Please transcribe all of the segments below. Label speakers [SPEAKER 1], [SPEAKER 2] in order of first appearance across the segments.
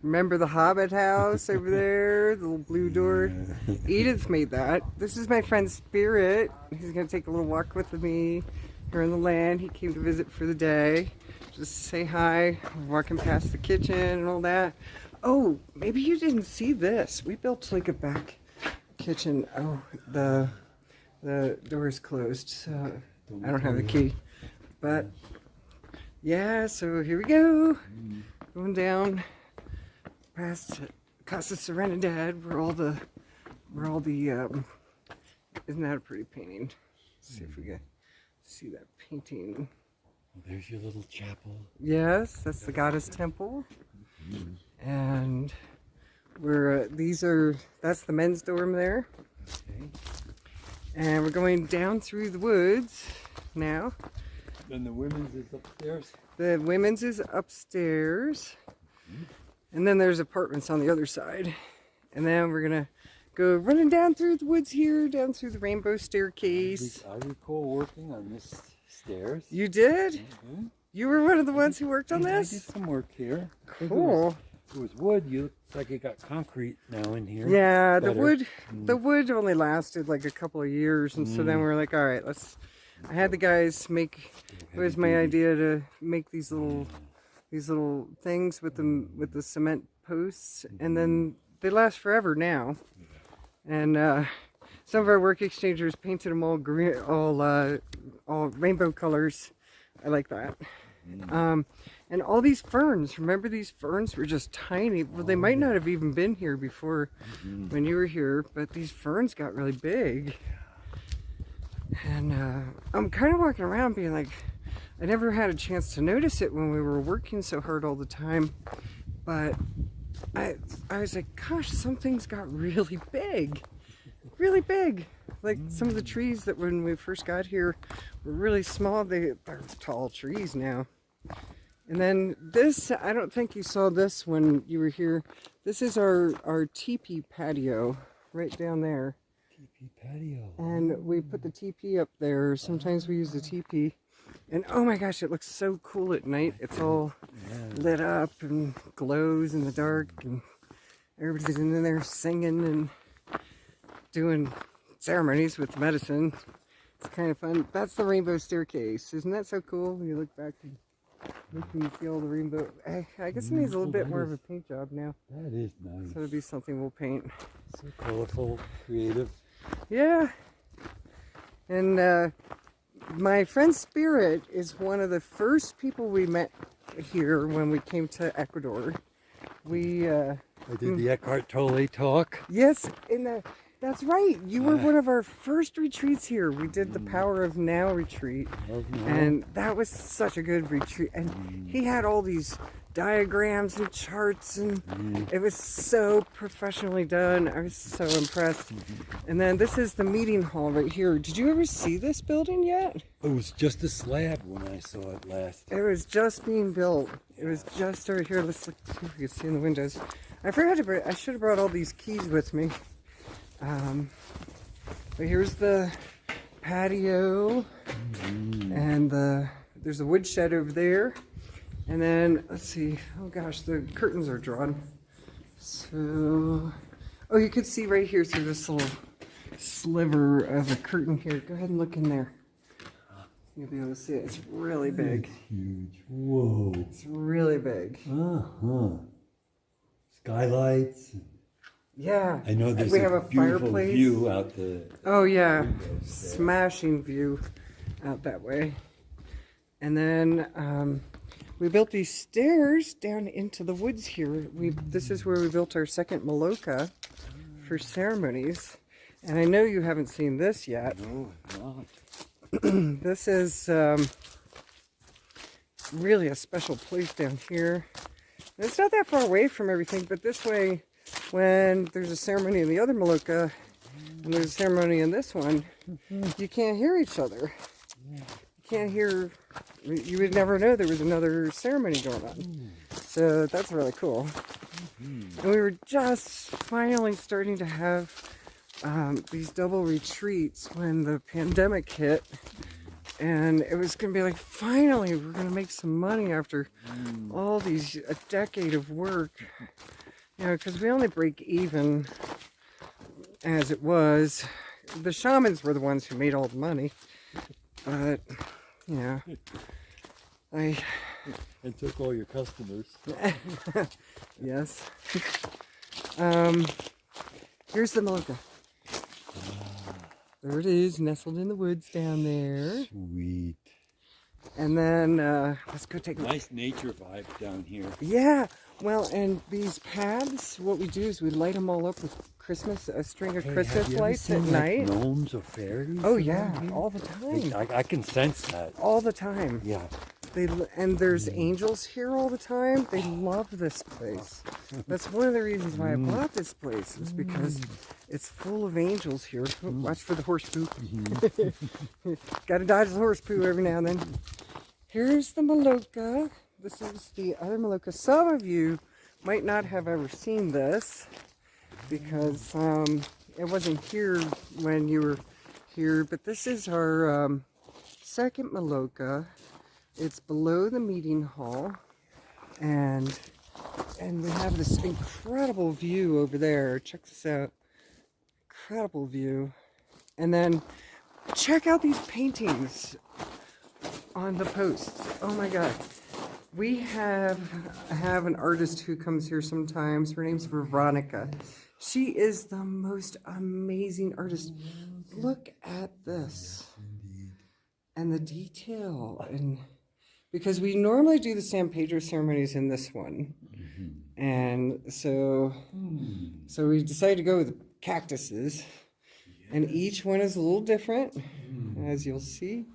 [SPEAKER 1] Remember the Hobbit house over there? The little blue door? Edith made that. This is my friend Spirit. He's going to take a little walk with me here in the land. He came to visit for the day. Just to say hi. We're walking past the kitchen and all that. Oh, maybe you didn't see this. We built like a back kitchen. Oh, the door is closed, so I don't have the key. But yeah, so here we go. Going down past Casa Serenidad, where all the isn't that a pretty painting? Let's see if we can see that painting.
[SPEAKER 2] Well, there's your little chapel.
[SPEAKER 1] Yes, that's the goddess temple. And we're that's the men's dorm there.
[SPEAKER 2] Okay.
[SPEAKER 1] And we're going down through the woods now.
[SPEAKER 2] Then the women's is upstairs.
[SPEAKER 1] The women's is upstairs. And then there's apartments on the other side. And then we're gonna go running down through the woods here, down through the rainbow staircase.
[SPEAKER 2] I recall working on this stairs.
[SPEAKER 1] You did?
[SPEAKER 2] Mm-hmm.
[SPEAKER 1] You were one of the ones who worked on
[SPEAKER 2] I
[SPEAKER 1] this?
[SPEAKER 2] did some work here.
[SPEAKER 1] Cool.
[SPEAKER 2] It was wood. You look like it got concrete now in here.
[SPEAKER 1] Yeah,
[SPEAKER 2] Better.
[SPEAKER 1] the wood only lasted like a couple of years, and so then we were like, all right, I had the guys make. It was my idea to make these little things with the cement posts, and then they last forever now. And some of our work exchangers painted them all green, all rainbow colors. I like that. And all these ferns, remember these ferns were just tiny. Well, they might not have even been here before when you were here, but these ferns got really big. And I'm kind of walking around being like, I never had a chance to notice it when we were working so hard all the time. But I was like, gosh, some things got really big. Really big. Like some of the trees that when we first got here were really small. They're tall trees now. And then this, I don't think you saw this when you were here. This is our teepee patio right down there.
[SPEAKER 2] Teepee patio.
[SPEAKER 1] And we put the teepee up there. Sometimes we use the teepee. And oh my gosh, it looks so cool at night. It's all lit up and glows in the dark. And everybody's in there singing and doing ceremonies with medicine. It's kind of fun. That's the rainbow staircase. Isn't that so cool? You look back and you can see all the rainbow. I guess it needs a little bit more of a paint job now.
[SPEAKER 2] That is nice.
[SPEAKER 1] So it'll be something we'll paint.
[SPEAKER 2] So colorful, creative.
[SPEAKER 1] Yeah. And my friend Spirit is one of the first people we met here when we came to Ecuador. I
[SPEAKER 2] did the Eckhart Tolle talk.
[SPEAKER 1] Yes, that's right. You were one of our first retreats here. We did the Power of Now retreat. And that was such a good retreat. And he had all these diagrams and charts, and it was so professionally done. I was so impressed. And then this is the meeting hall right here. Did you ever see this building yet?
[SPEAKER 2] It was just a slab when I saw it last.
[SPEAKER 1] It was just being built. It was just over here. Let's look, see if we can see in the windows. I should have brought all these keys with me. But here's the patio, and there's a woodshed over there. And then, let's see, oh gosh, the curtains are drawn. So, oh, you could see right here through this little sliver of a curtain here. Go ahead and look in there. You'll be able to see it. It's really big.
[SPEAKER 2] It's huge. Whoa.
[SPEAKER 1] It's really big.
[SPEAKER 2] Skylights.
[SPEAKER 1] Yeah.
[SPEAKER 2] I know there's
[SPEAKER 1] we have a
[SPEAKER 2] beautiful
[SPEAKER 1] fireplace.
[SPEAKER 2] view out the...
[SPEAKER 1] Oh yeah, smashing view out that way. And then we built these stairs down into the woods here. This is where we built our second Maloka for ceremonies. And I know you haven't seen this yet.
[SPEAKER 2] No, not.
[SPEAKER 1] This is really a special place down here. And it's not that far away from everything, but this way, when there's a ceremony in the other Maloka, and there's a ceremony in this one, you can't hear each other. You can't hear, you would never know there was another ceremony going on. So that's really cool. And we were just finally starting to have these double retreats when the pandemic hit. And it was going to be like, finally, we're going to make some money after all these, a decade of work. You know, because we only break even as it was. The shamans were the ones who made all the money. But, you know,
[SPEAKER 2] And took all your customers.
[SPEAKER 1] Yes. Here's the Maloka. There it is, nestled in the woods down there.
[SPEAKER 2] Sweet.
[SPEAKER 1] And then, let's go take a look.
[SPEAKER 2] Nice nature vibe down here.
[SPEAKER 1] Yeah, well, and these paths, what we do is we light them all up with Christmas, a string of Christmas lights at night.
[SPEAKER 2] Gnomes or fairies?
[SPEAKER 1] Oh yeah, all the time.
[SPEAKER 2] I can sense that.
[SPEAKER 1] All the time.
[SPEAKER 2] Yeah.
[SPEAKER 1] And there's angels here all the time. They love this place. That's one of the reasons why I bought this place, is because it's full of angels here. Oh, watch for the horse poo. Gotta dodge the horse poo every now and then. Here's the Maloka. This is the other Maloka. Some of you might not have ever seen this because it wasn't here when you were here, but this is our second Maloka. It's below the meeting hall, and we have this incredible view over there. Check this out. Incredible view. And then check out these paintings on the posts. Oh my god. We have an artist who comes here sometimes. Her name's Veronica. She is the most amazing artist. Look at this. And the detail, and because we normally do the San Pedro ceremonies in this one. And so we decided to go with the cactuses. And each one is a little different, as you'll see.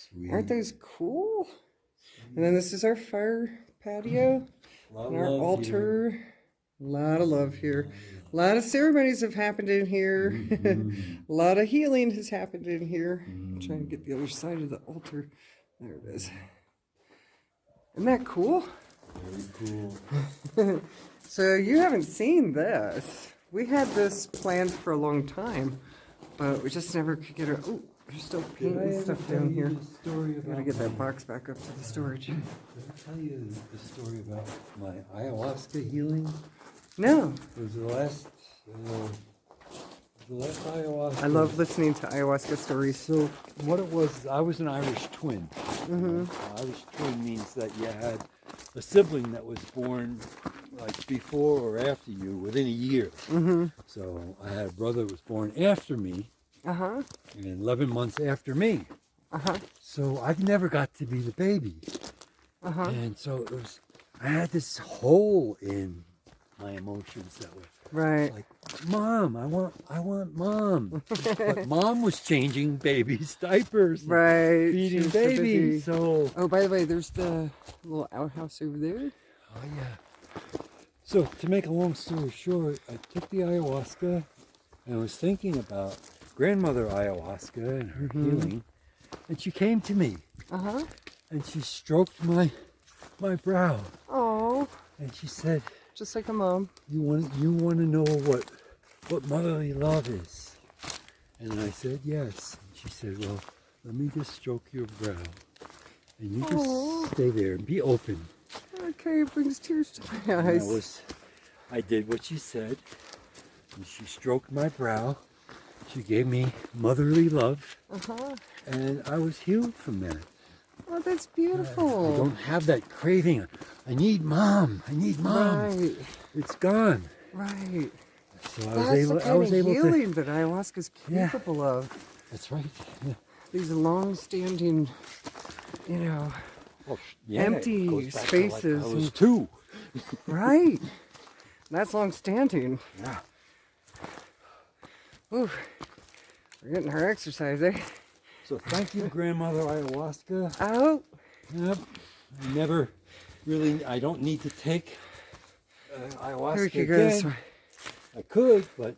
[SPEAKER 1] Sweet. Aren't those cool? And then this is our fire patio and our altar. A lot of love here. A lot of ceremonies have happened in here. A lot of healing has happened in here. I'm trying to get the other side of the altar. There it is. Isn't that cool?
[SPEAKER 2] Very cool.
[SPEAKER 1] So you haven't seen this. We had this planned for a long time, but we just never could get it. Oh, there's still paint and stuff down here. Gotta get that box back up to the storage.
[SPEAKER 2] Did I tell you the story about my ayahuasca healing?
[SPEAKER 1] No.
[SPEAKER 2] It was the last ayahuasca.
[SPEAKER 1] I love listening to ayahuasca stories.
[SPEAKER 2] So what it was, I was an Irish twin. Irish twin means that you had a sibling that was born like before or after you within a year. So I had a brother that was born after me, and 11 months after me. So I never got to be the baby. And so it was, I had this hole in my emotions that were like, Mom, I want Mom. But Mom was changing babies' diapers, feeding babies. So,
[SPEAKER 1] oh, by the way, there's the little outhouse over there.
[SPEAKER 2] Oh yeah. So to make a long story short, I took the ayahuasca, and I was thinking about grandmother ayahuasca and her healing, and she came to me, and she stroked my brow. Oh. And she said,
[SPEAKER 1] just like a mom.
[SPEAKER 2] You want to know what motherly love is? And I said, yes. And she said, well, let me just stroke your brow. And you just stay there and be open.
[SPEAKER 1] Okay, it brings tears to my eyes.
[SPEAKER 2] I did what she said. And she stroked my brow. She gave me motherly love. And I was healed from that.
[SPEAKER 1] Oh, that's beautiful.
[SPEAKER 2] I don't have that craving. I need Mom. I need Mom.
[SPEAKER 1] Right.
[SPEAKER 2] It's gone.
[SPEAKER 1] Right.
[SPEAKER 2] So
[SPEAKER 1] That's the kind of healing that ayahuasca is capable of.
[SPEAKER 2] That's right. Yeah.
[SPEAKER 1] These long-standing, empty spaces.
[SPEAKER 2] I was 2.
[SPEAKER 1] Right. That's long-standing.
[SPEAKER 2] Yeah.
[SPEAKER 1] Ooh, we're getting our exercise, eh?
[SPEAKER 2] So thank you, Grandmother Ayahuasca.
[SPEAKER 1] Oh.
[SPEAKER 2] Yep. I don't need to take ayahuasca again. I could, but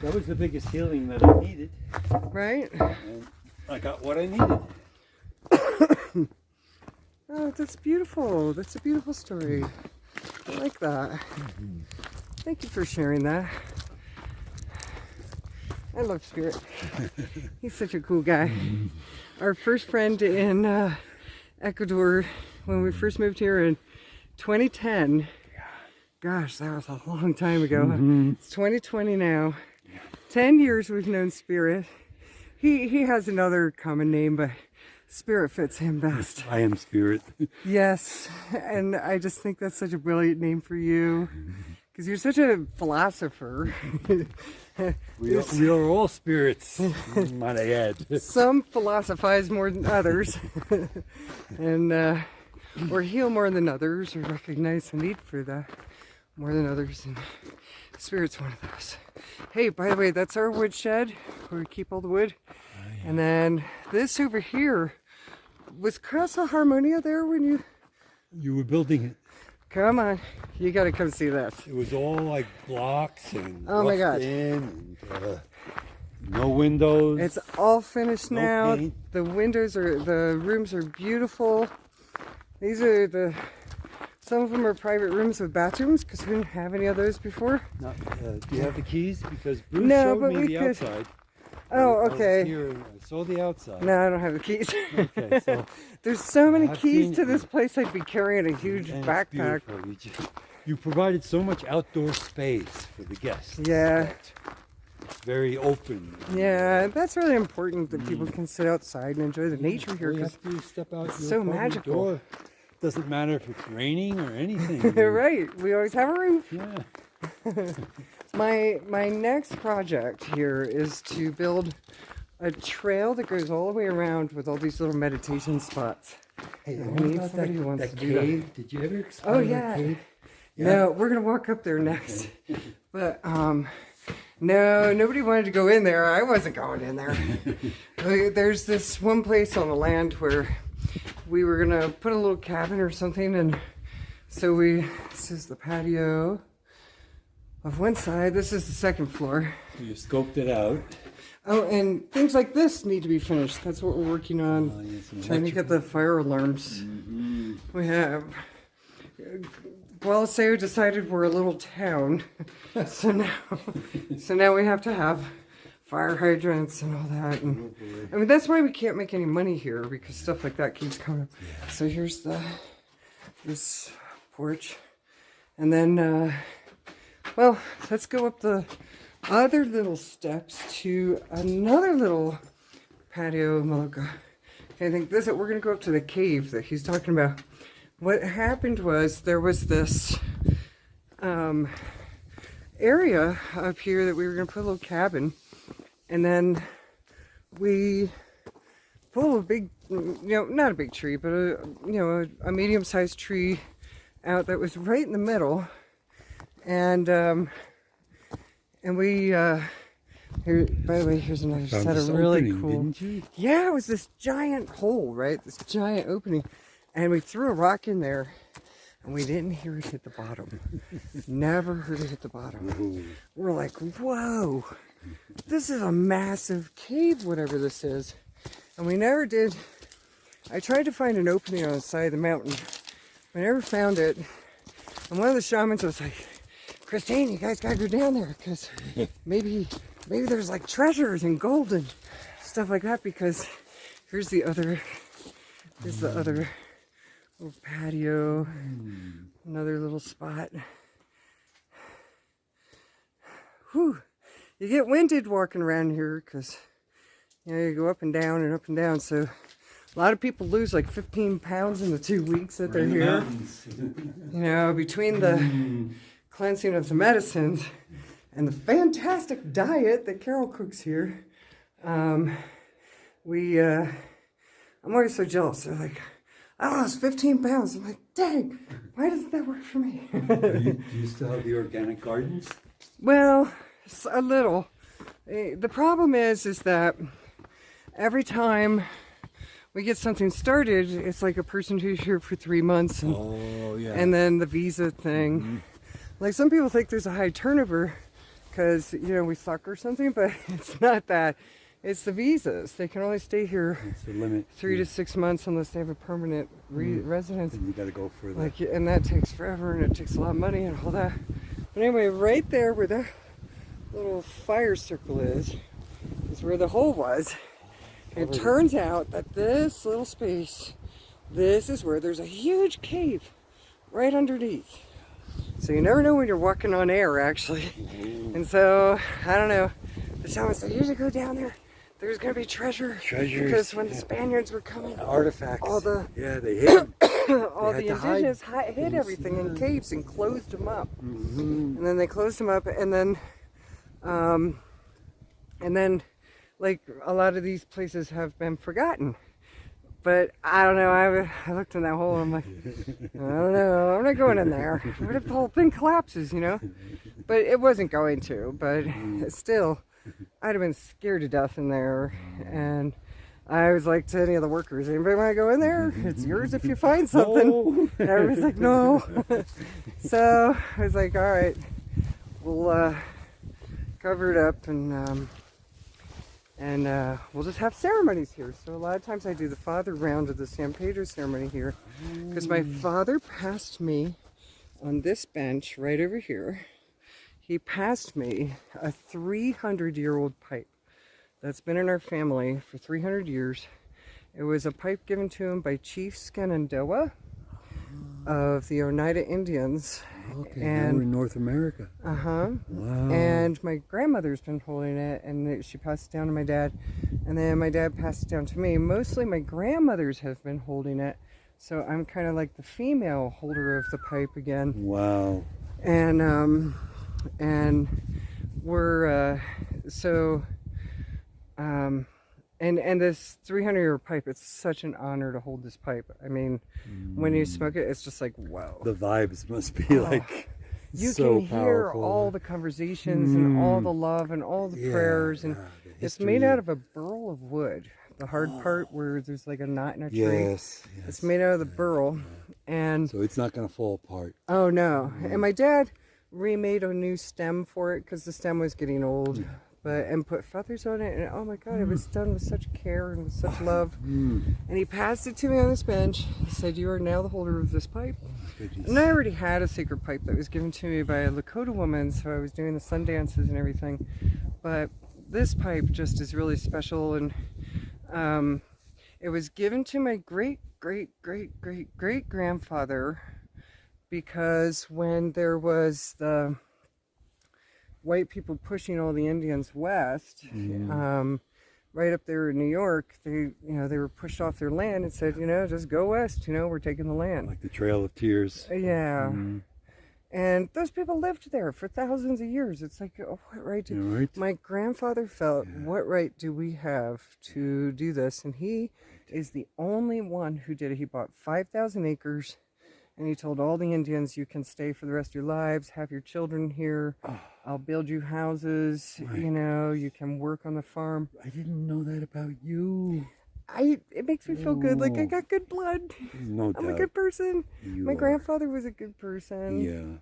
[SPEAKER 2] that was the biggest healing that I needed.
[SPEAKER 1] Right.
[SPEAKER 2] And I got what I needed.
[SPEAKER 1] Oh, that's beautiful. That's a beautiful story. I like that. Thank you for sharing that. I love Spirit. He's such a cool guy. Our first friend in Ecuador, when we first moved here in 2010. Gosh, that was a long time ago. It's 2020 now. 10 years we've known Spirit. He has another common name, but Spirit fits him best.
[SPEAKER 2] I am Spirit.
[SPEAKER 1] Yes, and I just think that's such a brilliant name for you, because you're such a philosopher.
[SPEAKER 2] We are all spirits, might I add.
[SPEAKER 1] Some philosophize more than others, and or heal more than others, or recognize the need for that more than others, and Spirit's one of those. Hey, by the way, that's our woodshed where we keep all the wood. And then this over here, was Casa Harmonia there when
[SPEAKER 2] you were building it?
[SPEAKER 1] Come on, you gotta come see this.
[SPEAKER 2] It was all like blocks and
[SPEAKER 1] oh my God,
[SPEAKER 2] and, no windows.
[SPEAKER 1] It's all finished
[SPEAKER 2] no
[SPEAKER 1] now.
[SPEAKER 2] Paint.
[SPEAKER 1] The rooms are beautiful. These are some of them are private rooms with bathrooms because we didn't have any of those before.
[SPEAKER 2] Do you have the keys? Because Bruce
[SPEAKER 1] No,
[SPEAKER 2] showed
[SPEAKER 1] but
[SPEAKER 2] me
[SPEAKER 1] we
[SPEAKER 2] the
[SPEAKER 1] could.
[SPEAKER 2] outside.
[SPEAKER 1] Oh,
[SPEAKER 2] I was
[SPEAKER 1] okay.
[SPEAKER 2] here and I saw the outside.
[SPEAKER 1] No, I don't have the keys.
[SPEAKER 2] Okay, so
[SPEAKER 1] there's so many
[SPEAKER 2] I've
[SPEAKER 1] keys
[SPEAKER 2] seen
[SPEAKER 1] to
[SPEAKER 2] it.
[SPEAKER 1] this place. I'd be carrying a huge
[SPEAKER 2] And it's
[SPEAKER 1] backpack.
[SPEAKER 2] beautiful. You provided so much outdoor space for the guests.
[SPEAKER 1] Yeah.
[SPEAKER 2] It's very open.
[SPEAKER 1] Yeah, that's really important that people can sit outside and enjoy the nature here.
[SPEAKER 2] All you
[SPEAKER 1] 'Cause
[SPEAKER 2] have to step out
[SPEAKER 1] it's
[SPEAKER 2] your
[SPEAKER 1] so
[SPEAKER 2] apartment
[SPEAKER 1] magical.
[SPEAKER 2] door. Doesn't matter if it's raining or anything.
[SPEAKER 1] right, we always have a roof.
[SPEAKER 2] Yeah.
[SPEAKER 1] My next project here is to build a trail that goes all the way around with all these little meditation spots.
[SPEAKER 2] Hey,
[SPEAKER 1] I
[SPEAKER 2] what
[SPEAKER 1] need
[SPEAKER 2] about
[SPEAKER 1] somebody who wants
[SPEAKER 2] that
[SPEAKER 1] to do that.
[SPEAKER 2] cave? Did you ever explore
[SPEAKER 1] Oh
[SPEAKER 2] that
[SPEAKER 1] yeah.
[SPEAKER 2] cave?
[SPEAKER 1] No, we're gonna walk up there next. But no, nobody wanted to go in there. I wasn't going in there. There's this one place on the land where we were gonna put a little cabin or something, and so this is the patio of one side. This is the second floor.
[SPEAKER 2] So you scoped it out.
[SPEAKER 1] Oh, and things like this need to be finished. That's what we're working on.
[SPEAKER 2] Oh, yes,
[SPEAKER 1] Trying to get the fire alarms. We have. Gualaceo decided we're a little town, so now we have to have fire hydrants and all that. And I mean, that's why we can't make any money here, because stuff like that keeps coming up. Yeah. So here's this porch, and then well, let's go up the other little steps to another little patio, Maloka. I think we're gonna go up to the cave that he's talking about. What happened was there was this area up here that we were gonna put a little cabin, and then we pulled a big, not a big tree, but a medium-sized tree out that was right in the middle, and we here, by the way, here's another
[SPEAKER 2] Found
[SPEAKER 1] set
[SPEAKER 2] this
[SPEAKER 1] of really
[SPEAKER 2] opening,
[SPEAKER 1] cool.
[SPEAKER 2] didn't you?
[SPEAKER 1] Yeah, it was this giant hole, right? This giant opening, and we threw a rock in there, and we didn't hear it hit the bottom. Never heard it hit the bottom.
[SPEAKER 2] Ooh.
[SPEAKER 1] We're like, whoa, this is a massive cave, whatever this is, and we never did. I tried to find an opening on the side of the mountain. I never found it, and one of the shamans was like, Christine, you guys gotta go down there, because maybe there's like treasures and gold and stuff like that, because here's the other little patio, another little spot. Whew. You get winded walking around here, because you go up and down, so a lot of people lose like 15 pounds in the 2 weeks that they're here. Between the cleansing of the medicines and the fantastic diet that Carol cooks here, I'm always so jealous. They're like, I lost 15 pounds. I'm like, dang, why doesn't that work for me?
[SPEAKER 2] Do you still have the organic gardens?
[SPEAKER 1] Well, a little. The problem is that every time we get something started, it's like a person who's here for 3 months, and then the visa thing. Like, some people think there's a high turnover because, we suck or something, but it's not that. It's the visas. They can only stay here
[SPEAKER 2] It's the limit.
[SPEAKER 1] 3 to 6 months unless they have a permanent residence.
[SPEAKER 2] And you got to go further.
[SPEAKER 1] And that takes forever, and it takes a lot of money and all that. But anyway, right there where that little fire circle is, is where the hole was. It turns out that this little space, this is where there's a huge cave right underneath. So you never know when you're walking on air, actually. And so, I don't know, the shaman said, you should go down there. There's going to be treasure.
[SPEAKER 2] Treasures.
[SPEAKER 1] Because when the Spaniards were coming,
[SPEAKER 2] Artifacts.
[SPEAKER 1] all the
[SPEAKER 2] yeah, they hid.
[SPEAKER 1] all the indigenous hid everything in caves and closed them up. And then they closed them up, and then like a lot of these places have been forgotten. But I don't know, I looked in that hole and I'm like, I don't know, I'm not going in there. What if the whole thing collapses, you know? But it wasn't going to, but still, I'd have been scared to death in there. And I was like to any of the workers, anybody want to go in there? It's yours if you find something.
[SPEAKER 2] No.
[SPEAKER 1] And everybody's like, no. So I was like, all right, we'll cover it up and we'll just have ceremonies here. So a lot of times I do the father round of the San Pedro ceremony here because my father passed me on this bench right over here. He passed me a 300-year-old pipe that's been in our family for 300 years. It was a pipe given to him by Chief Shenandoah of the Oneida Indians.
[SPEAKER 2] Okay,
[SPEAKER 1] and
[SPEAKER 2] now we're in North America.
[SPEAKER 1] Wow. And my grandmother's been holding it, and she passed it down to my dad, and then my dad passed it down to me. Mostly my grandmothers have been holding it, so I'm kind of like the female holder of the pipe again.
[SPEAKER 2] Wow.
[SPEAKER 1] And we're and this 300-year pipe, it's such an honor to hold this pipe. I mean, when you smoke it, it's just like, whoa.
[SPEAKER 2] The vibes must be like
[SPEAKER 1] you
[SPEAKER 2] so
[SPEAKER 1] can hear
[SPEAKER 2] powerful.
[SPEAKER 1] all the conversations and all the love and all the prayers, and it's made out of a burl of wood. The hard part where there's like a knot in a tree.
[SPEAKER 2] Yes.
[SPEAKER 1] It's made out of the burl, and
[SPEAKER 2] so it's not going to fall apart.
[SPEAKER 1] oh no. And my dad remade a new stem for it because the stem was getting old. And put feathers on it, and oh my god, it was done with such care and with such love. And he passed it to me on this bench. He said, you are now the holder of this pipe. And I already had a sacred pipe that was given to me by a Lakota woman, so I was doing the sun dances and everything. But this pipe just is really special, and it was given to my great grandfather because when there was the white people pushing all the Indians west, right up there in New York, they were pushed off their land and said, just go west, we're taking the land.
[SPEAKER 2] Like the Trail of Tears.
[SPEAKER 1] Yeah. And those people lived there for thousands of years. It's like, oh, what right do my grandfather felt, what right do we have to do this? And he is the only one who did it. He bought 5,000 acres. And he told all the Indians, you can stay for the rest of your lives, have your children here. I'll build you houses, you can work on the farm.
[SPEAKER 2] I didn't know that about you.
[SPEAKER 1] It makes me feel good, like I got good blood.
[SPEAKER 2] No doubt.
[SPEAKER 1] I'm a good person. My grandfather was a good person.
[SPEAKER 2] Yeah.